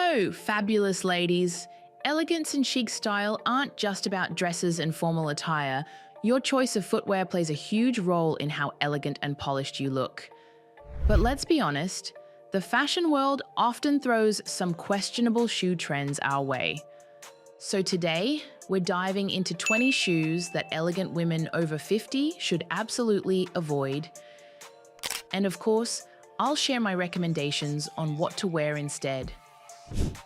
So, fabulous ladies, elegance and chic style aren't just about dresses and formal attire. Your choice of footwear plays a huge role in how elegant and polished you look. But let's be honest, the fashion world often throws some questionable shoe trends our way. So today, we're diving into 20 shoes that elegant women over 50 should absolutely avoid. And of course, I'll share my recommendations on what to wear instead.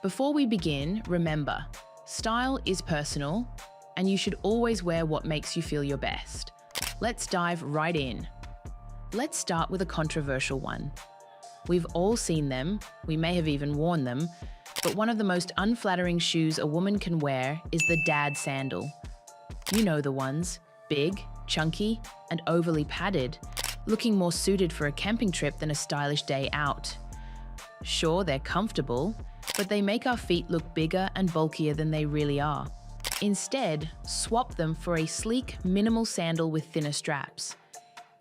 Before we begin, remember, style is personal, and you should always wear what makes you feel your best. Let's dive right in. Let's start with a controversial one. We've all seen them, we may have even worn them, but one of the most unflattering shoes a woman can wear is the dad sandal. You know the ones, big, chunky, and overly padded, looking more suited for a camping trip than a stylish day out. Sure, they're comfortable, but they make our feet look bigger and bulkier than they really are. Instead, swap them for a sleek, minimal sandal with thinner straps.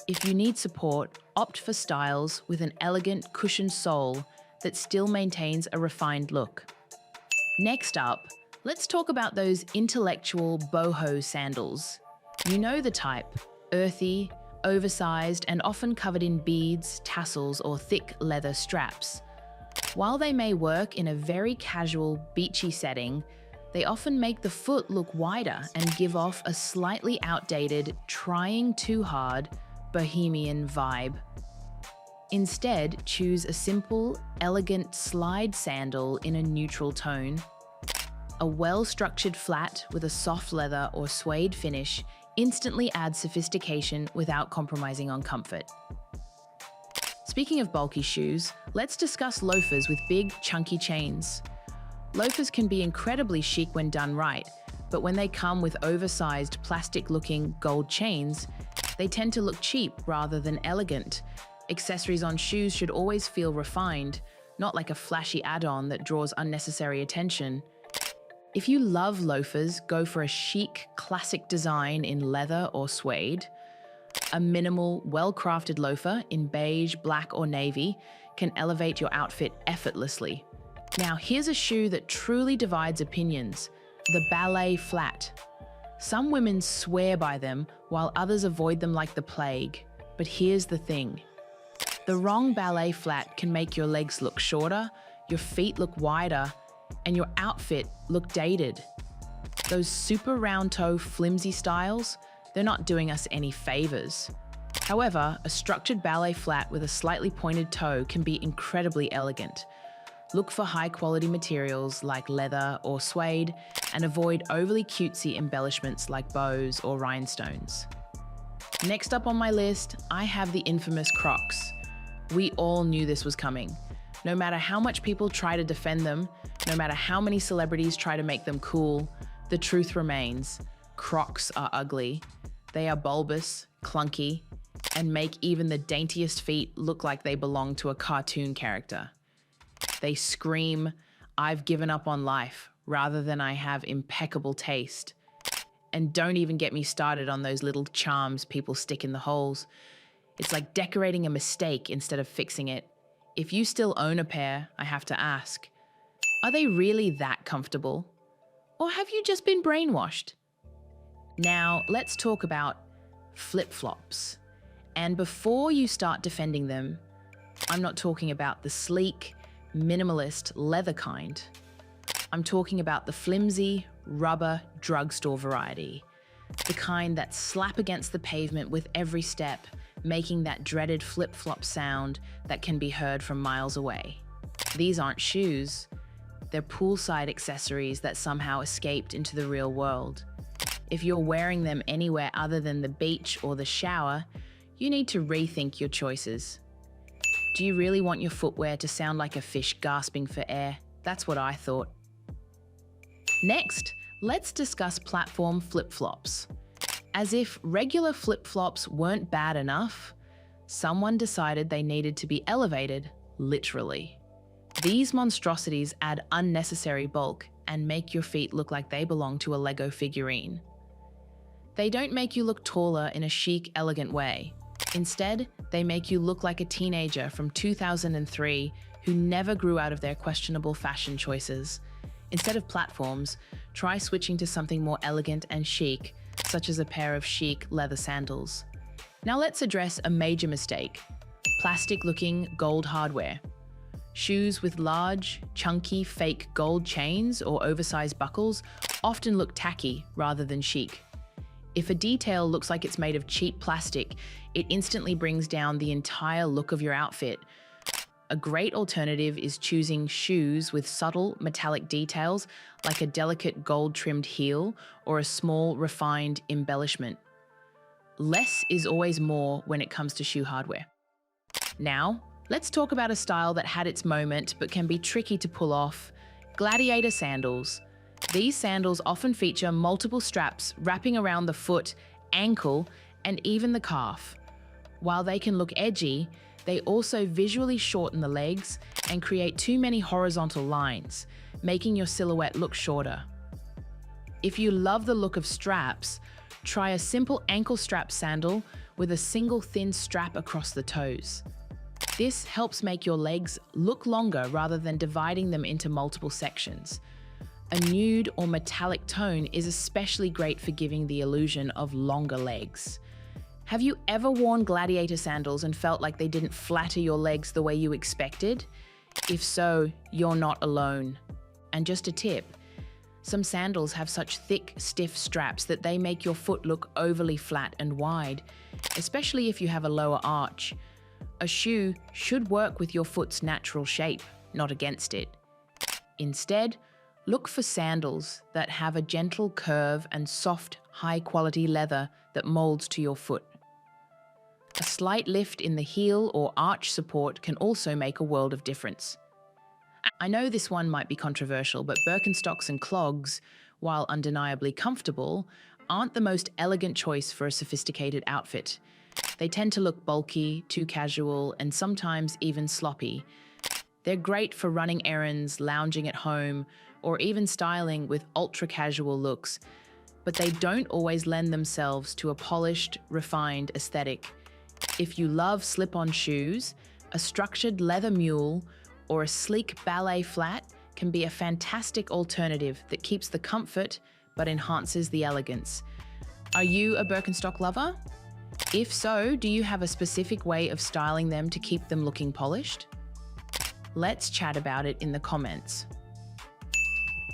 If you need support, opt for styles with an elegant, cushioned sole that still maintains a refined look. Next up, let's talk about those intellectual boho sandals. You know the type, earthy, oversized, and often covered in beads, tassels, or thick leather straps. While they may work in a very casual, beachy setting, they often make the foot look wider and give off a slightly outdated, trying too hard, bohemian vibe. Instead, choose a simple, elegant slide sandal in a neutral tone. A well-structured flat with a soft leather or suede finish instantly adds sophistication without compromising on comfort. Speaking of bulky shoes, let's discuss loafers with big, chunky chains. Loafers can be incredibly chic when done right, but when they come with oversized, plastic-looking gold chains, they tend to look cheap rather than elegant. Accessories on shoes should always feel refined, not like a flashy add-on that draws unnecessary attention. If you love loafers, go for a chic, classic design in leather or suede. A minimal, well-crafted loafer in beige, black, or navy can elevate your outfit effortlessly. Now, here's a shoe that truly divides opinions: the ballet flat. Some women swear by them, while others avoid them like the plague. But here's the thing. The wrong ballet flat can make your legs look shorter, your feet look wider, and your outfit look dated. Those super round toe, flimsy styles, they're not doing us any favors. However, a structured ballet flat with a slightly pointed toe can be incredibly elegant. Look for high-quality materials like leather or suede, and avoid overly cutesy embellishments like bows or rhinestones. Next up on my list, I have the infamous Crocs. We all knew this was coming. No matter how much people try to defend them, no matter how many celebrities try to make them cool, the truth remains: Crocs are ugly. They are bulbous, clunky, and make even the daintiest feet look like they belong to a cartoon character. They scream, "I've given up on life," rather than "I have impeccable taste." And don't even get me started on those little charms people stick in the holes. It's like decorating a mistake instead of fixing it. If you still own a pair, I have to ask, are they really that comfortable? Or have you just been brainwashed? Now, let's talk about flip-flops. And before you start defending them, I'm not talking about the sleek, minimalist leather kind. I'm talking about the flimsy, rubber, drugstore variety. The kind that slap against the pavement with every step, making that dreaded flip-flop sound that can be heard from miles away. These aren't shoes. They're poolside accessories that somehow escaped into the real world. If you're wearing them anywhere other than the beach or the shower, you need to rethink your choices. Do you really want your footwear to sound like a fish gasping for air? That's what I thought. Next, let's discuss platform flip-flops. As if regular flip-flops weren't bad enough, someone decided they needed to be elevated, literally. These monstrosities add unnecessary bulk and make your feet look like they belong to a Lego figurine. They don't make you look taller in a chic, elegant way. Instead, they make you look like a teenager from 2003 who never grew out of their questionable fashion choices. Instead of platforms, try switching to something more elegant and chic, such as a pair of chic leather sandals. Now let's address a major mistake: plastic-looking gold hardware. Shoes with large, chunky, fake gold chains or oversized buckles often look tacky rather than chic. If a detail looks like it's made of cheap plastic, it instantly brings down the entire look of your outfit. A great alternative is choosing shoes with subtle metallic details like a delicate gold-trimmed heel or a small, refined embellishment. Less is always more when it comes to shoe hardware. Now, let's talk about a style that had its moment but can be tricky to pull off: gladiator sandals. These sandals often feature multiple straps wrapping around the foot, ankle, and even the calf. While they can look edgy, they also visually shorten the legs and create too many horizontal lines, making your silhouette look shorter. If you love the look of straps, try a simple ankle strap sandal with a single thin strap across the toes. This helps make your legs look longer rather than dividing them into multiple sections. A nude or metallic tone is especially great for giving the illusion of longer legs. Have you ever worn gladiator sandals and felt like they didn't flatter your legs the way you expected? If so, you're not alone. And just a tip: some sandals have such thick, stiff straps that they make your foot look overly flat and wide, especially if you have a lower arch. A shoe should work with your foot's natural shape, not against it. Instead, look for sandals that have a gentle curve and soft, high-quality leather that molds to your foot. A slight lift in the heel or arch support can also make a world of difference. I know this one might be controversial, but Birkenstocks and clogs, while undeniably comfortable, aren't the most elegant choice for a sophisticated outfit. They tend to look bulky, too casual, and sometimes even sloppy. They're great for running errands, lounging at home, or even styling with ultra-casual looks, but they don't always lend themselves to a polished, refined aesthetic. If you love slip-on shoes, a structured leather mule or a sleek ballet flat can be a fantastic alternative that keeps the comfort but enhances the elegance. Are you a Birkenstock lover? If so, do you have a specific way of styling them to keep them looking polished? Let's chat about it in the comments.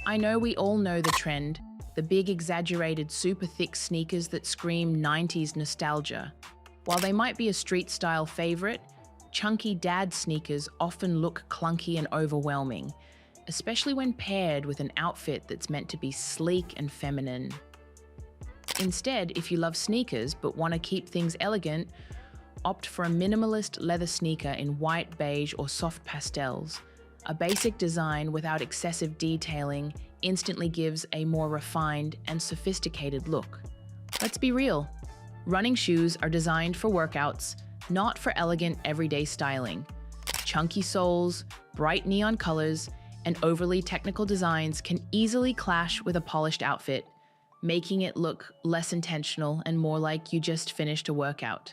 I know we all know the trend, the big exaggerated super thick sneakers that scream 90s nostalgia. While they might be a street style favorite, chunky dad sneakers often look clunky and overwhelming, especially when paired with an outfit that's meant to be sleek and feminine. Instead, if you love sneakers but want to keep things elegant, opt for a minimalist leather sneaker in white, beige, or soft pastels. A basic design without excessive detailing instantly gives a more refined and sophisticated look. Let's be real. Running shoes are designed for workouts, not for elegant everyday styling. Chunky soles, bright neon colors, and overly technical designs can easily clash with a polished outfit, making it look less intentional and more like you just finished a workout.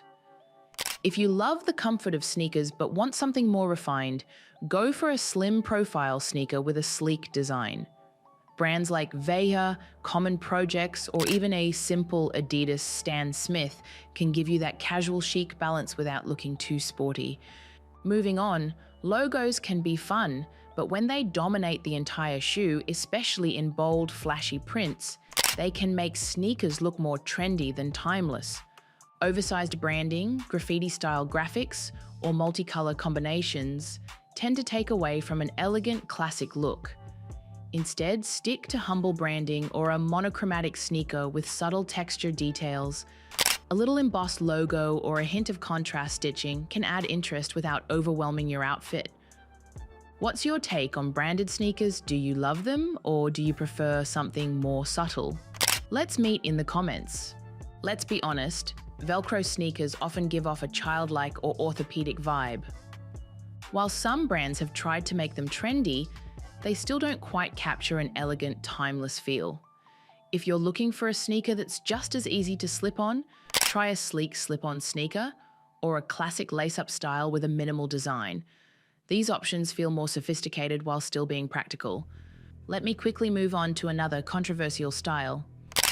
If you love the comfort of sneakers but want something more refined, go for a slim profile sneaker with a sleek design. Brands like Veja, Common Projects, or even a simple Adidas Stan Smith can give you that casual chic balance without looking too sporty. Moving on, logos can be fun, but when they dominate the entire shoe, especially in bold, flashy prints, they can make sneakers look more trendy than timeless. Oversized branding, graffiti-style graphics, or multicolor combinations tend to take away from an elegant, classic look. Instead, stick to humble branding or a monochromatic sneaker with subtle texture details. A little embossed logo or a hint of contrast stitching can add interest without overwhelming your outfit. What's your take on branded sneakers? Do you love them, or do you prefer something more subtle? Let's meet in the comments. Let's be honest, Velcro sneakers often give off a childlike or orthopedic vibe. While some brands have tried to make them trendy, they still don't quite capture an elegant, timeless feel. If you're looking for a sneaker that's just as easy to slip on, try a sleek slip-on sneaker or a classic lace-up style with a minimal design. These options feel more sophisticated while still being practical. Let me quickly move on to another controversial style.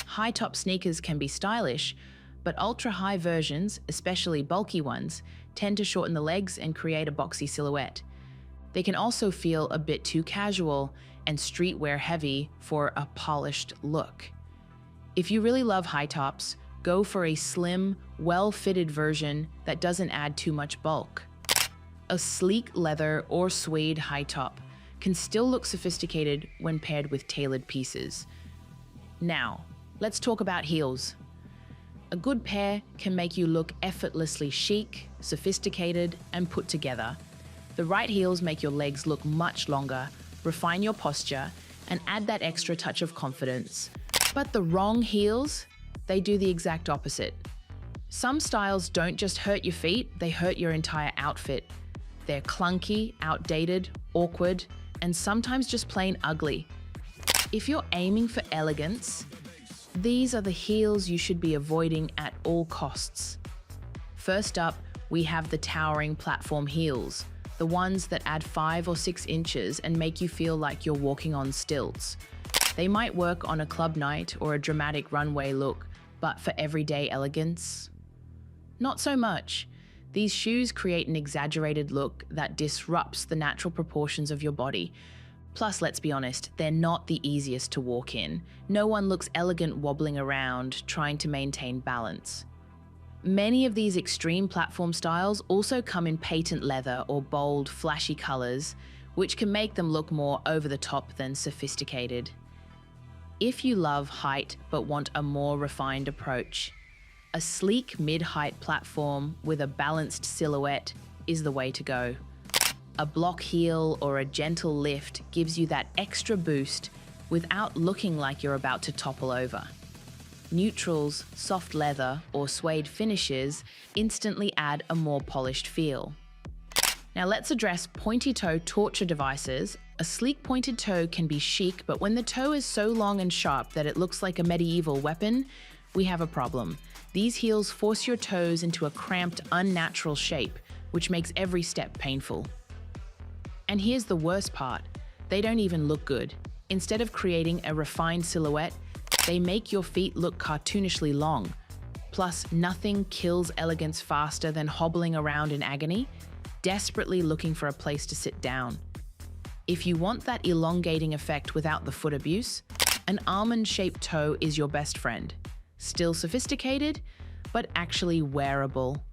High-top sneakers can be stylish, but ultra-high versions, especially bulky ones, tend to shorten the legs and create a boxy silhouette. They can also feel a bit too casual and streetwear heavy for a polished look. If you really love high tops, go for a slim, well-fitted version that doesn't add too much bulk. A sleek leather or suede high top can still look sophisticated when paired with tailored pieces. Now, let's talk about heels. A good pair can make you look effortlessly chic, sophisticated, and put together. The right heels make your legs look much longer, refine your posture, and add that extra touch of confidence. But the wrong heels, they do the exact opposite. Some styles don't just hurt your feet, they hurt your entire outfit. They're clunky, outdated, awkward, and sometimes just plain ugly. If you're aiming for elegance, these are the heels you should be avoiding at all costs. First up, we have the towering platform heels, the ones that add 5 or 6 inches and make you feel like you're walking on stilts. They might work on a club night or a dramatic runway look, but for everyday elegance? Not so much. These shoes create an exaggerated look that disrupts the natural proportions of your body. Plus, let's be honest, they're not the easiest to walk in. No one looks elegant wobbling around, trying to maintain balance. Many of these extreme platform styles also come in patent leather or bold, flashy colors, which can make them look more over the top than sophisticated. If you love height but want a more refined approach, a sleek mid-height platform with a balanced silhouette is the way to go. A block heel or a gentle lift gives you that extra boost without looking like you're about to topple over. Neutrals, soft leather, or suede finishes instantly add a more polished feel. Now let's address pointy toe torture devices. A sleek pointed toe can be chic, but when the toe is so long and sharp that it looks like a medieval weapon, we have a problem. These heels force your toes into a cramped, unnatural shape, which makes every step painful. And here's the worst part. They don't even look good. Instead of creating a refined silhouette, they make your feet look cartoonishly long. Plus, nothing kills elegance faster than hobbling around in agony, desperately looking for a place to sit down. If you want that elongating effect without the foot abuse, an almond-shaped toe is your best friend. Still sophisticated, but actually wearable.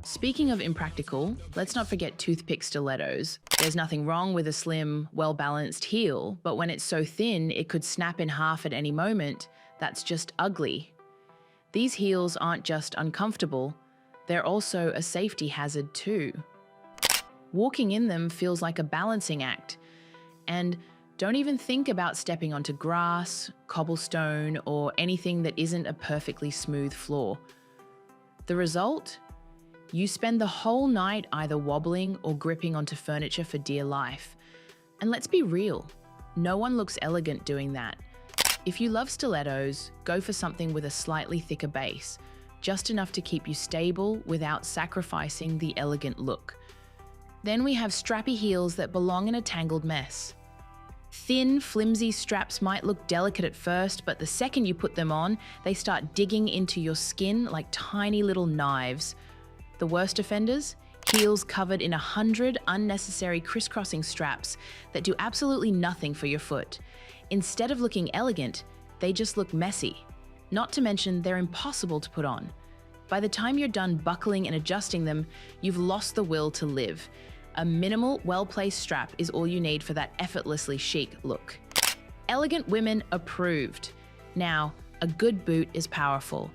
Speaking of impractical, let's not forget toothpick stilettos. There's nothing wrong with a slim, well-balanced heel, but when it's so thin it could snap in half at any moment, that's just ugly. These heels aren't just uncomfortable, they're also a safety hazard too. Walking in them feels like a balancing act, and don't even think about stepping onto grass, cobblestone, or anything that isn't a perfectly smooth floor. The result? You spend the whole night either wobbling or gripping onto furniture for dear life. And let's be real, no one looks elegant doing that. If you love stilettos, go for something with a slightly thicker base, just enough to keep you stable without sacrificing the elegant look. Then we have strappy heels that belong in a tangled mess. Thin, flimsy straps might look delicate at first, but the second you put them on, they start digging into your skin like tiny little knives. The worst offenders? Heels covered in 100 unnecessary crisscrossing straps that do absolutely nothing for your foot. Instead of looking elegant, they just look messy. Not to mention, they're impossible to put on. By the time you're done buckling and adjusting them, you've lost the will to live. A minimal, well-placed strap is all you need for that effortlessly chic look. Elegant women approved. Now, a good boot is powerful.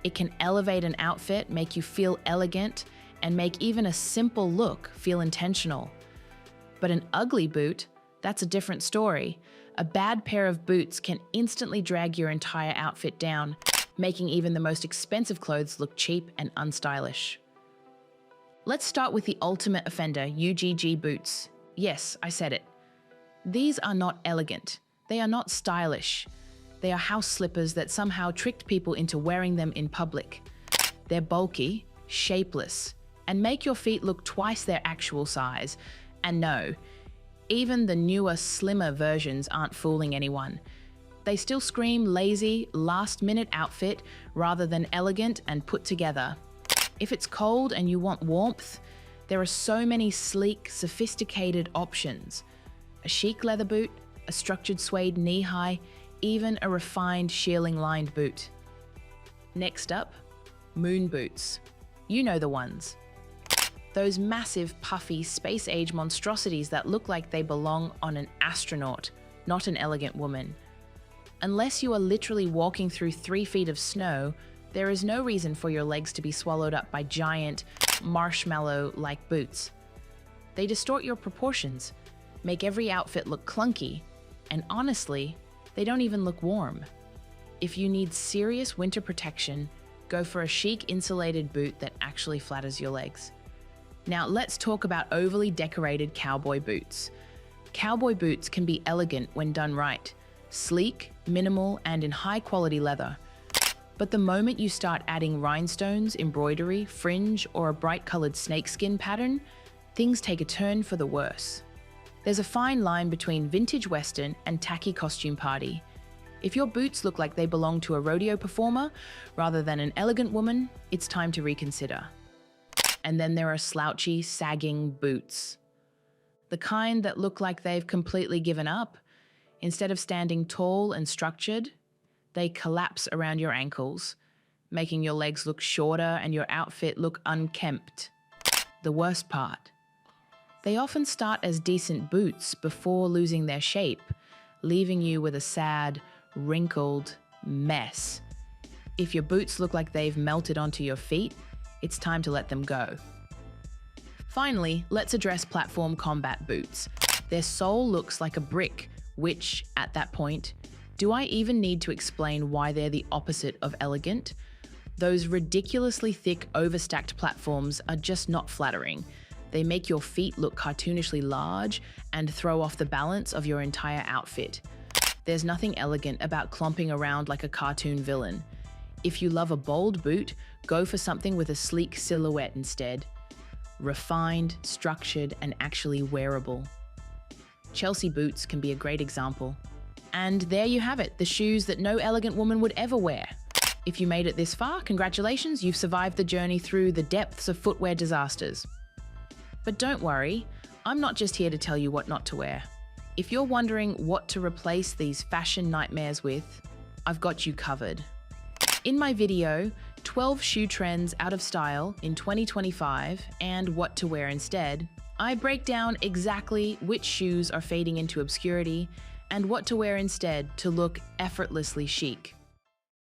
It can elevate an outfit, make you feel elegant, and make even a simple look feel intentional. But an ugly boot, that's a different story. A bad pair of boots can instantly drag your entire outfit down, making even the most expensive clothes look cheap and unstylish. Let's start with the ultimate offender, UGG boots. Yes, I said it. These are not elegant. They are not stylish. They are house slippers that somehow tricked people into wearing them in public. They're bulky, shapeless, and make your feet look twice their actual size. And no, even the newer, slimmer versions aren't fooling anyone. They still scream lazy, last-minute outfit rather than elegant and put together. If it's cold and you want warmth, there are so many sleek, sophisticated options. A chic leather boot, a structured suede knee-high, even a refined shearling-lined boot. Next up, moon boots. You know the ones. Those massive, puffy, space-age monstrosities that look like they belong on an astronaut, not an elegant woman. Unless you are literally walking through 3 feet of snow, there is no reason for your legs to be swallowed up by giant, marshmallow-like boots. They distort your proportions, make every outfit look clunky, and honestly, they don't even look warm. If you need serious winter protection, go for a chic insulated boot that actually flatters your legs. Now let's talk about overly decorated cowboy boots. Cowboy boots can be elegant when done right, sleek, minimal, and in high-quality leather. But the moment you start adding rhinestones, embroidery, fringe, or a bright-colored snakeskin pattern, things take a turn for the worse. There's a fine line between vintage Western and tacky costume party. If your boots look like they belong to a rodeo performer rather than an elegant woman, it's time to reconsider. And then there are slouchy, sagging boots. The kind that look like they've completely given up. Instead of standing tall and structured, they collapse around your ankles, making your legs look shorter and your outfit look unkempt. The worst part, they often start as decent boots before losing their shape, leaving you with a sad, wrinkled mess. If your boots look like they've melted onto your feet, it's time to let them go. Finally, let's address platform combat boots. Their sole looks like a brick, which, at that point, do I even need to explain why they're the opposite of elegant? Those ridiculously thick, overstacked platforms are just not flattering. They make your feet look cartoonishly large and throw off the balance of your entire outfit. There's nothing elegant about clomping around like a cartoon villain. If you love a bold boot, go for something with a sleek silhouette instead. Refined, structured, and actually wearable. Chelsea boots can be a great example. And there you have it, the shoes that no elegant woman would ever wear. If you made it this far, congratulations, you've survived the journey through the depths of footwear disasters. But don't worry, I'm not just here to tell you what not to wear. If you're wondering what to replace these fashion nightmares with, I've got you covered. In my video, 12 shoe trends out of style in 2025 and what to wear instead, I break down exactly which shoes are fading into obscurity and what to wear instead to look effortlessly chic.